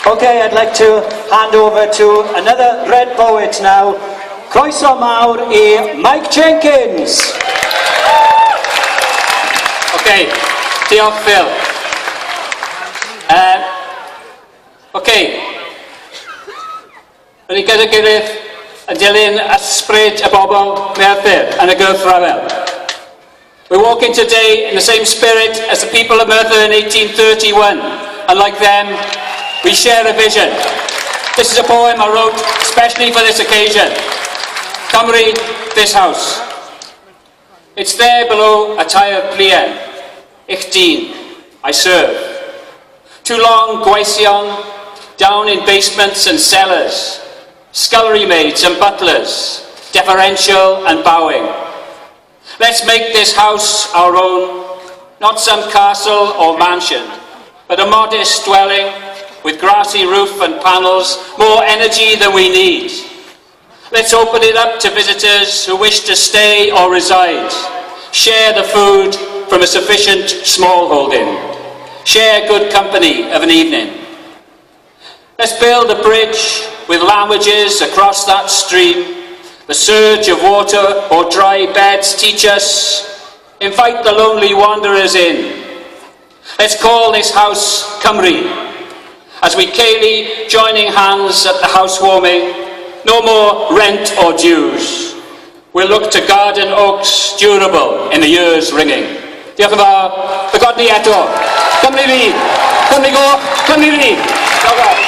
Okay, I'd like to hand over to another Red Poet now. Croeso mawr I Mike Jenkins. Okay, diolch Phil. Okay, Rydyn ni gyda gilydd yn dilyn ysbryd y bobl Merthyr yn y gwrthryfel. We're walking today in the same spirit as the people of Merthyr in 1831, and like them, we share a vision. This is a poem I wrote especially for this occasion. Cymru, this house. It's there below a tired plien. Ich dyn, I serve. Too long gweision, down in basements and cellars, scullery maids and butlers, deferential and bowing. Let's make this house our own, not some castle or mansion, but a modest dwelling with grassy roof and panels, more energy than we need. Let's open it up to visitors who wish to stay or reside. Share the food from a sufficient small holding. Share good company of an evening. Let's build a bridge with languages across that stream. The surge of water or dry beds teach us. Invite the lonely wanderers in. Let's call this house Cymru. As we ceili joining hands at the housewarming, no more rent or dues. We'll look to garden oaks durable in the years ringing. Diolch yn fawr. Ffygodni eto. Cymru fi. Cymru goch. Cymru fi. Diolch yn fawr.